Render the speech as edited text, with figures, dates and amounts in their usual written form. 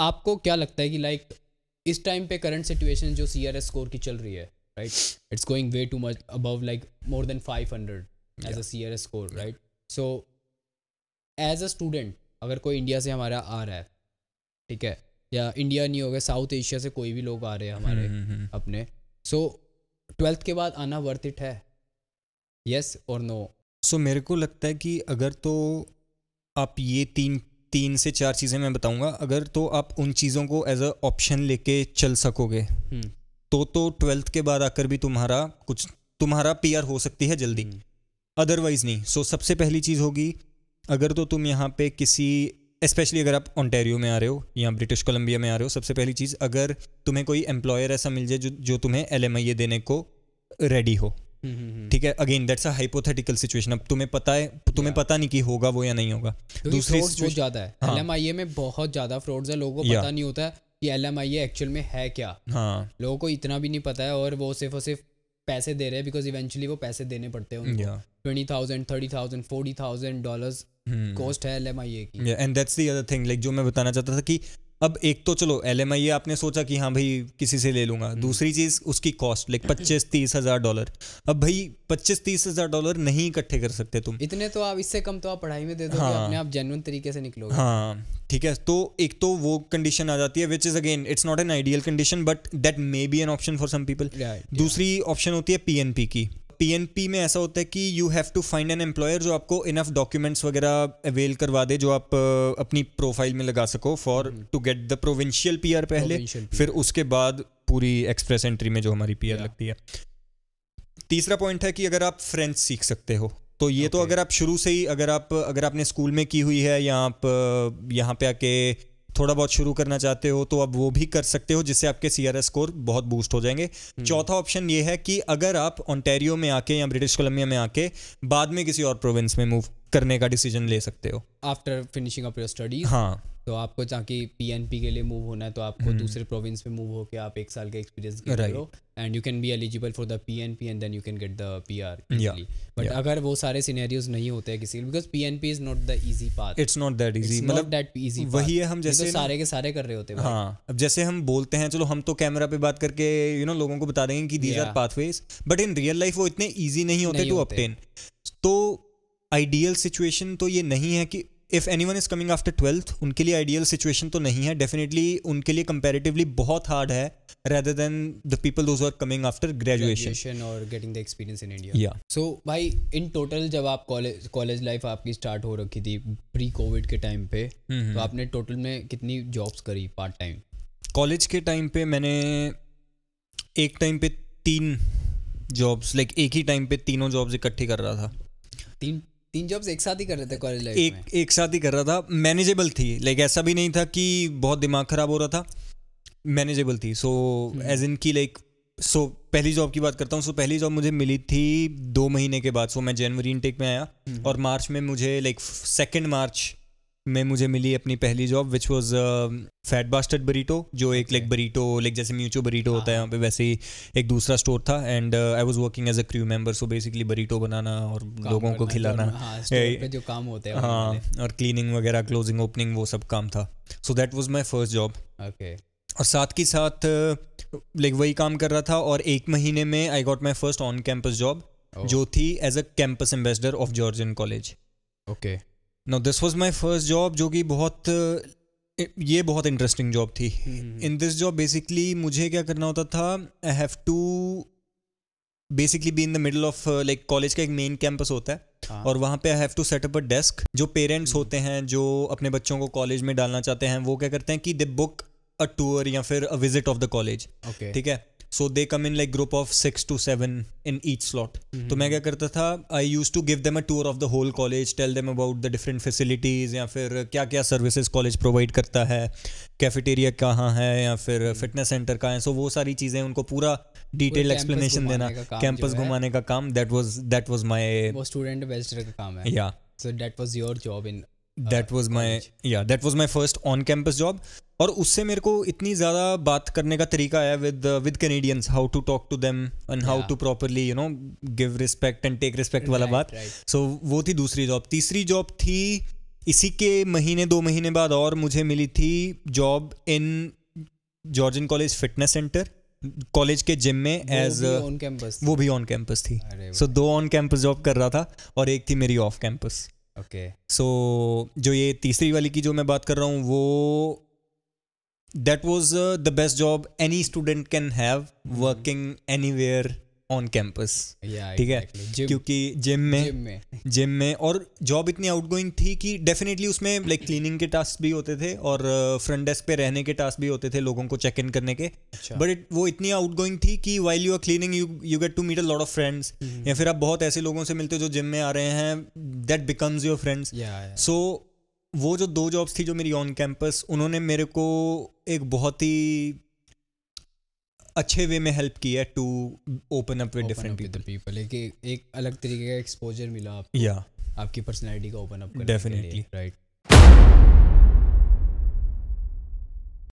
आपको क्या लगता है कि लाइक इस टाइम पे करंट सिचुएशन जो CRS स्कोर की चल रही है, right, it's going way too much above like more than 500 as a CRS score, right? So as a student अगर कोई इंडिया से हमारा आ रहा है, ठीक है, या इंडिया नहीं होगा, साउथ एशिया से कोई भी लोग आ रहे हैं हमारे अपने, सो 12th के बाद आना वर्थ इट है, यस और नो? सो मेरे को लगता है कि अगर तो आप ये तीन से चार चीज़ें मैं बताऊंगा, अगर तो आप उन चीज़ों को एज अ ऑप्शन लेके चल सकोगे तो 12th के बाद आकर भी तुम्हारा PR हो सकती है जल्दी, अदरवाइज नहीं। सो सबसे पहली चीज़ होगी, अगर तो तुम यहाँ पे स्पेशली अगर आप ओंटारियो में आ रहे हो या ब्रिटिश कोलंबिया में आ रहे हो, सबसे पहली चीज़, अगर तुम्हें कोई एम्प्लॉयर ऐसा मिल जाए जो तुम्हें LMIA देने को रेडी हो, ठीक है, again that's a hypothetical situation. अब तुम्हें पता नहीं कि होगा वो या नहीं होगा। दूसरी बहुत ज़्यादा है, LMIA में बहुत ज़्यादा फ्रॉड्स है, लोगों को पता नहीं होता है कि LMIA एक्चुअल में है क्या। लोगों को इतना भी नहीं पता है और वो सिर्फ पैसे दे रहे हैं, बिकॉज इवेंचुअली वो पैसे देने पड़ते हैं उनको। $20,000 $30,000 $40,000 कॉस्ट है LMIA की। And that's the other thing, like जो मैं बताना चाहता था कि अब एक तो चलो LMIA आपने सोचा कि हाँ भाई किसी से ले लूंगा, दूसरी चीज़ उसकी कॉस्ट लाइक $25,000-30,000। अब भाई $25,000-30,000 नहीं इकट्ठे कर सकते तुम इतने, तो आप इससे कम तो आप पढ़ाई में दे दोगे, अपने आप जेन्युइन तरीके से निकलोगे। हाँ ठीक है, तो एक तो वो कंडीशन आ जाती है which is again it's not an ideal condition but that may be an option for some people. दूसरी ऑप्शन होती है PNP की। PNP में ऐसा होता है कि you have to find an employer जो आपको इनफ डॉक्यूमेंट्स वगैरह अवेल करवा दे, जो आप अपनी प्रोफाइल में लगा सको for to get the provincial PR पहले, फिर उसके बाद पूरी एक्सप्रेस एंट्री में जो हमारी PR लगती है। तीसरा पॉइंट है कि अगर आप फ्रेंच सीख सकते हो तो ये तो अगर आप शुरू से ही अगर आपने स्कूल में की हुई है या आप यहाँ पे आके थोड़ा बहुत शुरू करना चाहते हो तो आप वो भी कर सकते हो, जिससे आपके CRS स्कोर बहुत बूस्ट हो जाएंगे। चौथा ऑप्शन ये है कि अगर आप ओंटारियो में आके या ब्रिटिश कोलंबिया में आके बाद में किसी और प्रोविंस में मूव करने का डिसीजन ले सकते हो after finishing up your studies. हाँ, तो आपको ताकि PNP के लिए मूव होना है तो आपको दूसरे प्रोविंस में मूव होकर आप 1 साल का एक्सपीरियंस गेन करो and you can be eligible for the PNP and then you can get the PR easily. But अगर वो सारे सिनेरियोज नहीं होते हैं किसी, because PNP is not the easy path, it's not that easy, मतलब that easy वही है। हम जैसे सारे के सारे कर रहे होते हैं। हाँ, अब जैसे हम बोलते हैं, चलो हम तो कैमरा पे बात करके लोगों को बता देंगे कि these are pathways, but in real life वो इतने ईजी नहीं होते टू ऑब्टेन। तो आइडियल सिचुएशन तो ये नहीं है कि if anyone is coming after 12th उनके लिए आइडियल सिचुएशन तो नहीं है, डेफिनेटली उनके लिए कंपैरेटिवली बहुत हार्ड है rather than the people those who are coming after graduation or getting the experience in India. Yeah. So भाई इन टोटल जब आप कॉलेज लाइफ आपकी स्टार्ट हो रखी थी प्री कोविड के टाइम पे, तो आपने टोटल में कितनी जॉब्स करी पार्ट टाइम? कॉलेज के टाइम पे मैंने एक टाइम पे 3 जॉब्स, लाइक एक ही टाइम पे तीनों जॉब्स इकट्ठी कर रहा था। तीन जॉब्स एक साथ ही कर रहे थे कॉलेज लाइफ में? एक साथ ही कर रहा था, मैनेजेबल थी, लाइक ऐसा भी नहीं था कि बहुत दिमाग खराब हो रहा था, मैनेजेबल थी। सो एज इन की लाइक पहली जॉब की बात करता हूँ। पहली जॉब मुझे मिली थी 2 महीने के बाद। मैं जनवरी इनटेक में आया और मार्च में मुझे लाइक 2 मार्च में मुझे मिली अपनी पहली job which was fat bastard burrito, जो एक लाइक बरीटो लाइक जैसे म्यूचो बरीटो होता है यहाँ पे, वैसे ही एक दूसरा स्टोर था and I was working as a crew member. So basically burrito बनाना और लोगों को खिलाना, पे जो काम होते हैं, हाँ, और क्लीनिंग वगैरह, क्लोजिंग, ओपनिंग, वो सब काम था। So that was my first job. Okay. और साथ ही साथ लाइक वही काम कर रहा था और 1 महीने में I got my first on campus job, जो थी as a campus ambassador of Georgian college. Okay. Now this was my first job, जो कि बहुत इंटरेस्टिंग जॉब थी। इन दिस जॉब बेसिकली मुझे क्या करना होता था, I have to basically be in the middle of like college का एक मेन कैंपस होता है और वहाँ पे I have to set up a desk. जो पेरेंट्स होते हैं जो अपने बच्चों को कॉलेज में डालना चाहते हैं, वो क्या करते हैं कि दे बुक अ टूर या फिर a visit of the college, ठीक है। So they come in like group of 6 to 7 in each slot. तो मैं क्या करता था, I use to give them a tour of the whole college, tell them about the different facilities या फिर क्या क्या सर्विसेज कॉलेज प्रोवाइड करता है, कैफेटेरिया कहाँ है या फिर फिटनेस सेंटर कहाँ है। सो वो सारी चीज़ें उनको पूरा डिटेल एक्सप्लेनेशन देना, कैंपस घुमाने का काम, दैट वाज माय, वो स्टूडेंट एम्बेसडर का काम है। या so that was your job in that was my first on campus job। और उससे मेरे को इतनी ज़्यादा बात करने का तरीका आया with Canadians, how to talk to them and how to properly give respect and take respect वाला बात। So वो थी दूसरी जॉब। तीसरी जॉब थी इसी के महीने 2 महीने बाद और मुझे मिली थी job in Georgian college fitness centre, college के जिम में एज ऑन कैंपस, वो भी ऑन कैंपस थी. सो 2 ऑन कैंपस जॉब कर रहा था और एक थी मेरी ऑफ कैंपस. ओके. सो जो ये तीसरी वाली की जो मैं बात कर रहा हूँ वो that was the best job any student can have, working anywhere on campus. ठीक है, क्योंकि जिम में और जॉब इतनी आउटगोइंग थी कि डेफिनेटली उसमें लाइक क्लीनिंग के टास्क भी होते थे और फ्रंट डेस्क पे रहने के टास्क भी होते थे, लोगों को चेक इन करने के. बट वो इतनी आउटगोइंग थी कि while you are cleaning you get to meet a lot of friends. या फिर आप बहुत ऐसे लोगों से मिलते हो जो जिम में आ रहे हैं, that becomes your friends. So वो जो 2 जॉब्स थी जो मेरी ऑन कैंपस, उन्होंने मेरे को एक बहुत ही अच्छे वे में हेल्प किया to open up with different people. एक अलग तरीके का एक्सपोजर मिला आपको, आपकी पर्सनालिटी का ओपन अप करने के लिए. Definitely, right.